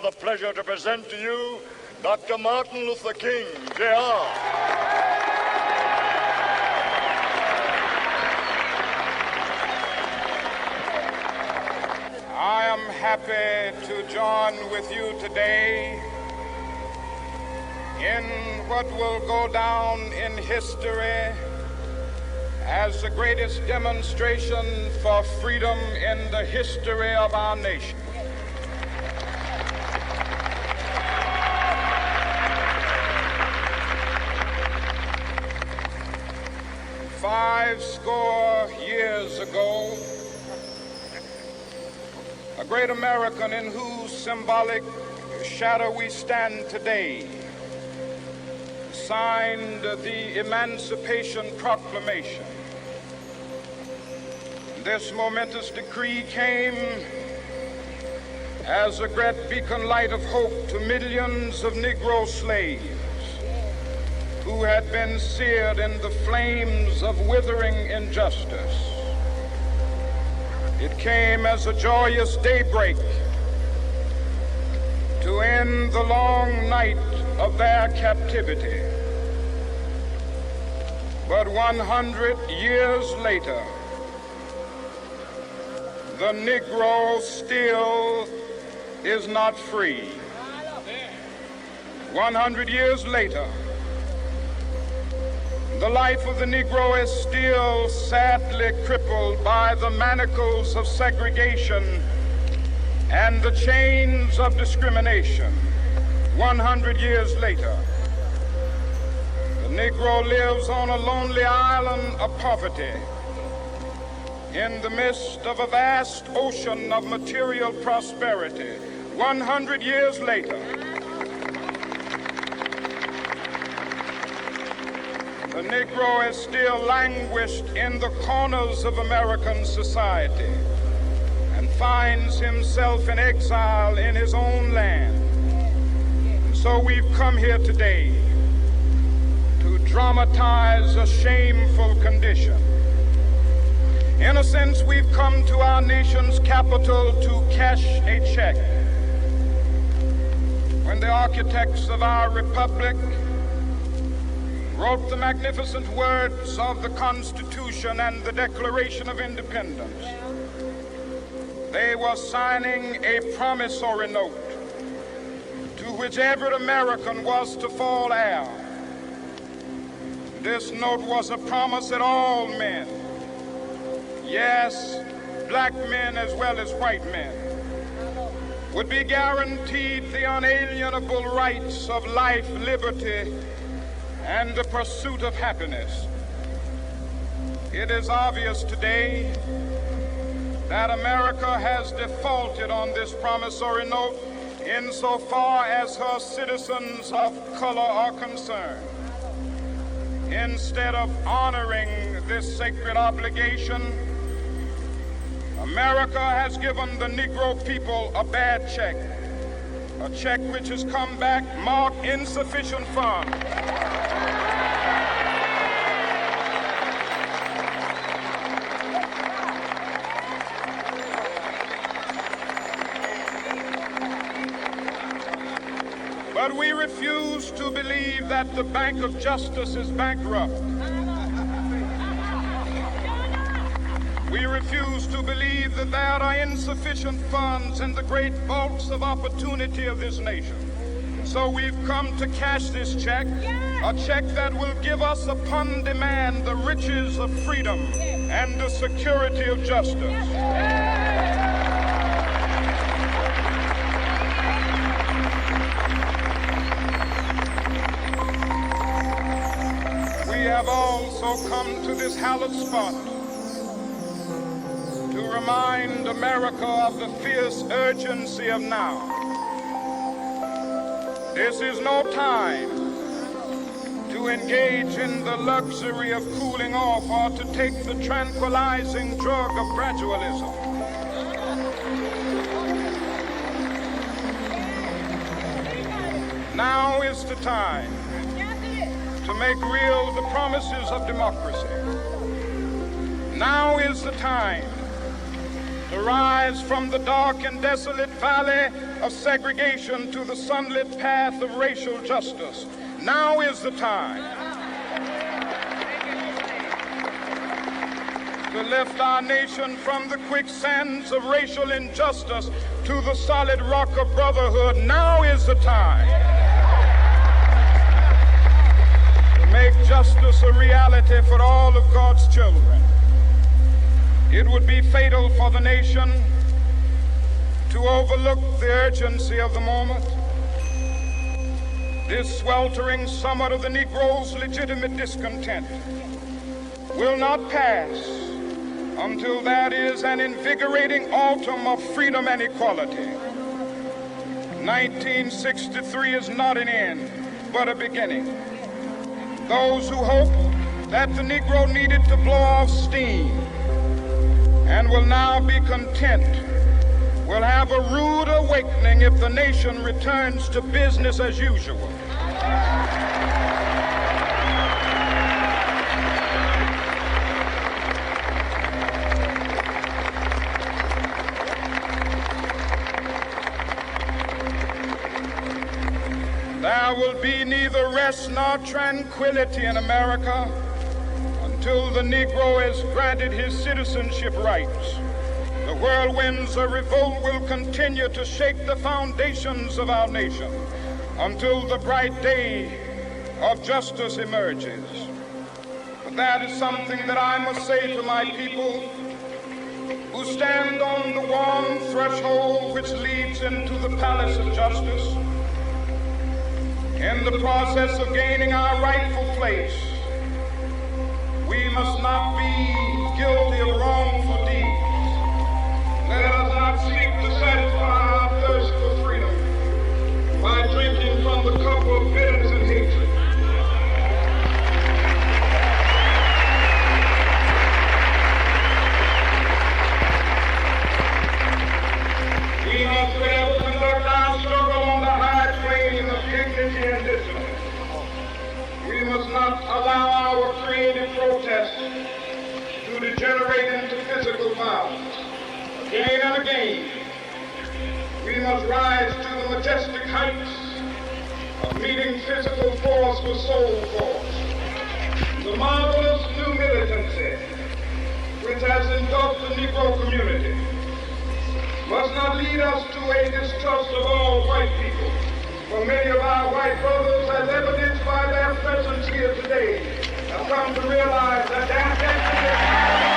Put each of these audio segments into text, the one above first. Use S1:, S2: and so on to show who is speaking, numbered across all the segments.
S1: the pleasure to present to you Dr. Martin Luther King, Jr.
S2: I am happy to join with you today in what will go down in history as the greatest demonstration for freedom in the history of our nation. Five score years ago, a great American in whose symbolic shadow we stand today signed the Emancipation Proclamation. This momentous decree came as a great beacon light of hope to millions of Negro slaves who had been seared in the flames of withering injustice. It came as a joyous daybreak to end the long night of their captivity. But 100 years later, the Negro still is not free. 100 years later, the life of the Negro is still sadly crippled by the manacles of segregation and the chains of discrimination. 100 years later, the Negro lives on a lonely island of poverty in the midst of a vast ocean of material prosperity. 100 years later, the Negro is still languished in the corners of American society and finds himself in exile in his own land. And so we've come here today to dramatize a shameful condition. In a sense, we've come to our nation's capital to cash a check. When the architects of our republic wrote the magnificent words of the Constitution and the Declaration of Independence, they were signing a promissory note to which every American was to fall heir. This note was a promise that all men, yes, black men as well as white men, would be guaranteed the unalienable rights of life, liberty, and the pursuit of happiness. It is obvious today that America has defaulted on this promissory note insofar as her citizens of color are concerned. Instead of honoring this sacred obligation, America has given the Negro people a bad check, a check which has come back marked insufficient funds. But we refuse to believe that the Bank of Justice is bankrupt. We refuse to believe that there are insufficient funds in the great vaults of opportunity of this nation. So we've come to cash this check, a check that will give us upon demand the riches of freedom and the security of justice. We have also come to this hallowed spot to remind America of the fierce urgency of now. This is no time to engage in the luxury of cooling off or to take the tranquilizing drug of gradualism. Now is the time to make real the promises of democracy. Now is the time to rise from the dark and desolate valley of segregation to the sunlit path of racial justice. Now is the time to lift our nation from the quicksands of racial injustice to the solid rock of brotherhood. Now is the time to make justice a reality for all of God's children. It would be fatal for the nation to overlook the urgency of the moment. This sweltering summit of the Negro's legitimate discontent will not pass until there is an invigorating autumn of freedom and equality. 1963 is not an end, but a beginning. Those who hope that the Negro needed to blow off steam and will now be content will have a rude awakening if the nation returns to business as usual. There will be neither rest nor tranquility in America until the Negro has granted his citizenship rights. The whirlwinds of revolt will continue to shake the foundations of our nation until the bright day of justice emerges. But that is something that I must say to my people who stand on the warm threshold which leads into the palace of justice. In the process of gaining our rightful place, we must not be guilty of wrongful deeds. Let us not seek to satisfy our thirst for freedom by drinking from the cup of bitterness and hatred. We must forever conduct our struggle on the high plane of dignity and discipline. We must not allow our creative protest to degenerate into physical violence. Again and again, we must rise to the majestic heights of meeting physical force with soul force. The marvelous new militancy which has engulfed the Negro community must not lead us to a distrust of all white people. For many of our white brothers, as evidenced by their presence here today, have come to realize that their destiny is not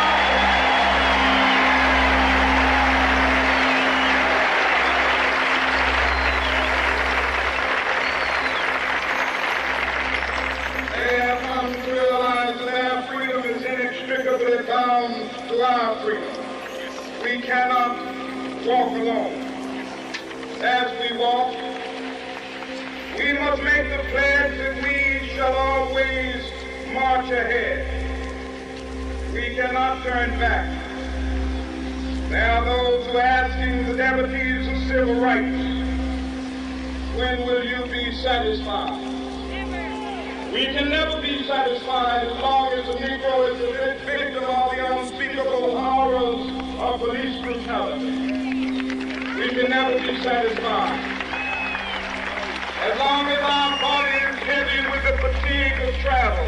S2: bound to our freedom. We cannot walk alone. As we walk, we must make the pledge that we shall always march ahead. We cannot turn back. There are those who are asking the devotees of civil rights, when will you be satisfied? We can never be satisfied as long as the Negro is a victim of the unspeakable horrors of police brutality. We can never be satisfied as long as our body is heavy with the fatigue of travel,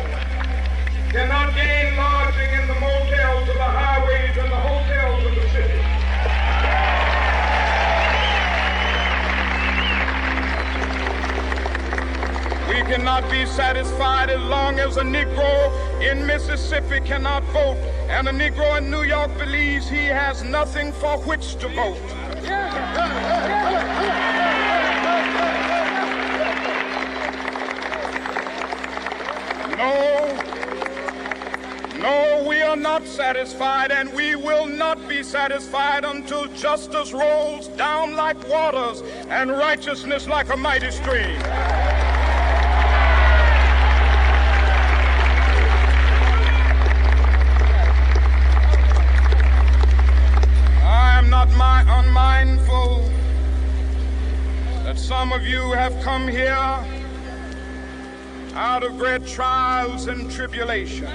S2: cannot gain lodging in the motels of the highways and the hotels of the city. We cannot be satisfied as long as a Negro in Mississippi cannot vote and a Negro in New York believes he has nothing for which to vote. No, we are not satisfied, and we will not be satisfied until justice rolls down like waters and righteousness like a mighty stream. Unmindful that some of you have come here out of great trials and tribulation.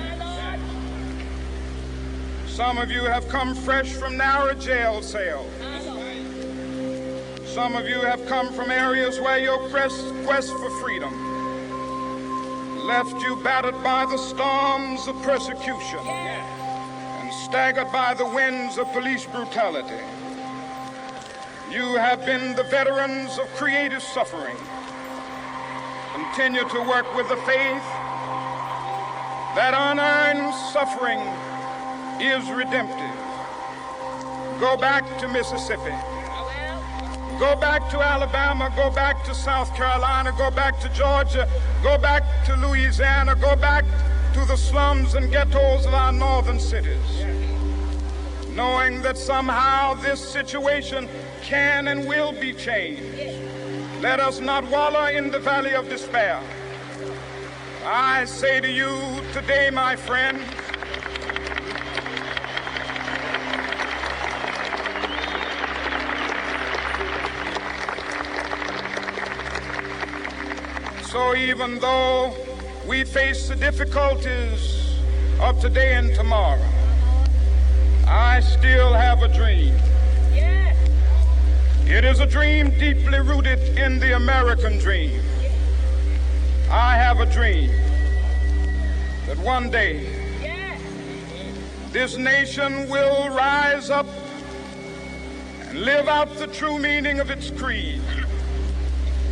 S2: Some of you have come fresh from narrow jail cells. Some of you have come from areas where your quest for freedom left you battered by the storms of persecution and staggered by the winds of police brutality. You have been the veterans of creative suffering. Continue to work with the faith that unearned suffering is redemptive. Go back to Mississippi. Go back to Alabama. Go back to South Carolina. Go back to Georgia. Go back to Louisiana. Go back to the slums and ghettos of our northern cities, knowing that somehow this situation can and will be changed. Let us not wallow in the valley of despair. I say to you today, my friend, so even though we face the difficulties of today and tomorrow, I still have a dream. It is a dream deeply rooted in the American dream. I have a dream that one day this nation will rise up and live out the true meaning of its creed.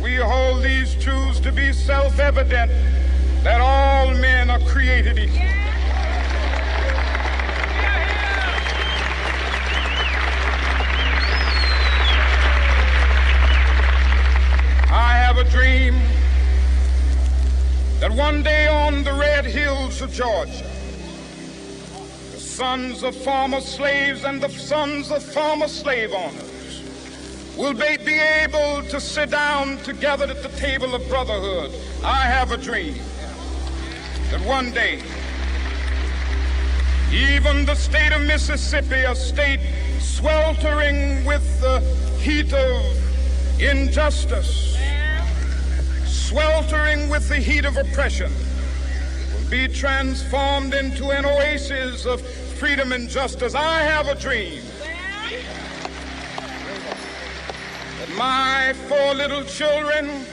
S2: We hold these truths to be self-evident, that all men are created equal. I have a dream that one day on the red hills of Georgia, the sons of former slaves and the sons of former slave owners will be able to sit down together at the table of brotherhood. I have a dream that one day, even the state of Mississippi, a state sweltering with the heat of injustice, sweltering with the heat of oppression, will be transformed into an oasis of freedom and justice. I have a dream that my 4 little children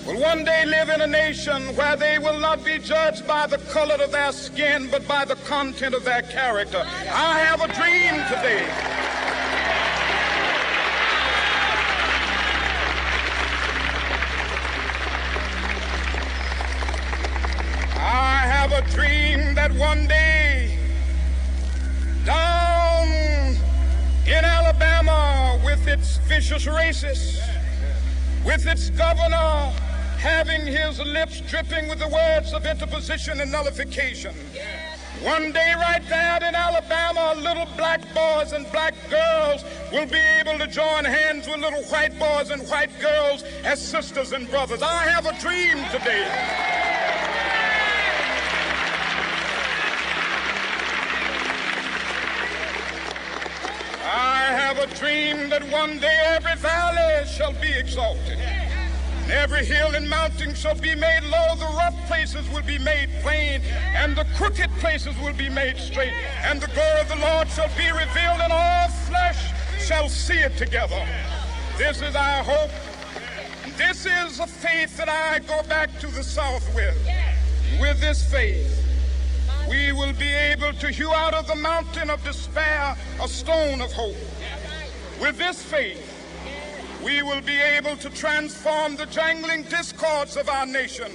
S2: will one day live in a nation where they will not be judged by the color of their skin, but by the content of their character. I have a dream today a dream that one day down in Alabama, with its vicious racists, with its governor having his lips dripping with the words of interposition and nullification, one day right there in Alabama, little black boys and black girls will be able to join hands with little white boys and white girls as sisters and brothers. I have a dream today a dream that one day every valley shall be exalted, and every hill and mountain shall be made low. The rough places will be made plain, and the crooked places will be made straight, and the glory of the Lord shall be revealed, and all flesh shall see it together. This is our hope. This is a faith that I go back to the South with. With this faith, we will be able to hew out of the mountain of despair a stone of hope. With this faith, we will be able to transform the jangling discords of our nation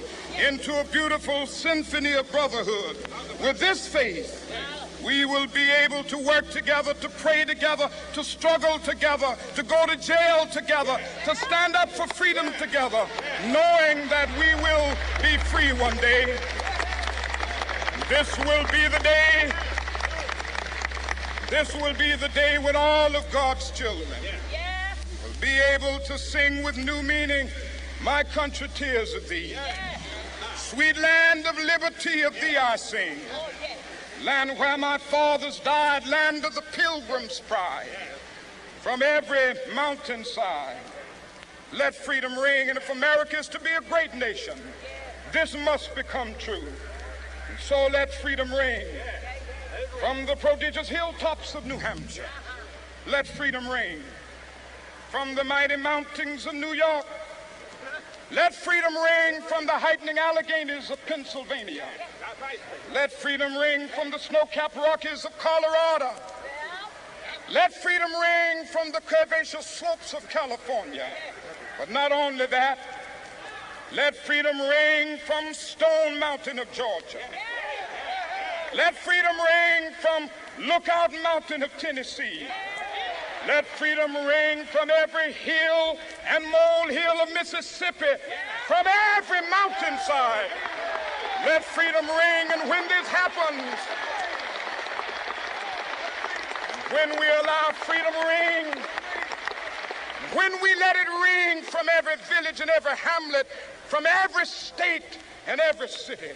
S2: into a beautiful symphony of brotherhood. With this faith, we will be able to work together, to pray together, to struggle together, to go to jail together, to stand up for freedom together, knowing that we will be free one day. This will be the day. This will be the day when all of God's children will be able to sing with new meaning, "My country, tears of thee. Sweet land of liberty, of thee I sing. Land where my fathers died, land of the pilgrim's pride. From every mountainside, let freedom ring. And if America is to be a great nation, this must become true. And so let freedom ring. From the prodigious hilltops of New Hampshire, let freedom ring. from the mighty mountains of New York. Let freedom ring from the heightening Alleghenies of Pennsylvania. Let freedom ring from the snow-capped Rockies of Colorado. Let freedom ring from the curvaceous slopes of California. But not only that, let freedom ring from Stone Mountain of Georgia. Let freedom ring from Lookout Mountain of Tennessee. Let freedom ring from every hill and molehill of Mississippi, from every mountainside. Let freedom ring, and when this happens, when we allow freedom ring, when we let it ring from every village and every hamlet, from every state and every city,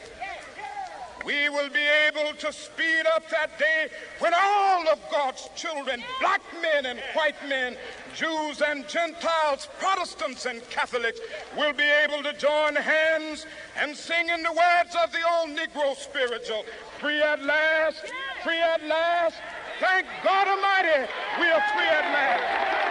S2: we will be able to speed up that day when all of God's children, black men and white men, Jews and Gentiles, Protestants and Catholics, will be able to join hands and sing in the words of the old Negro spiritual, free at last, free at last. Thank God Almighty, we are free at last.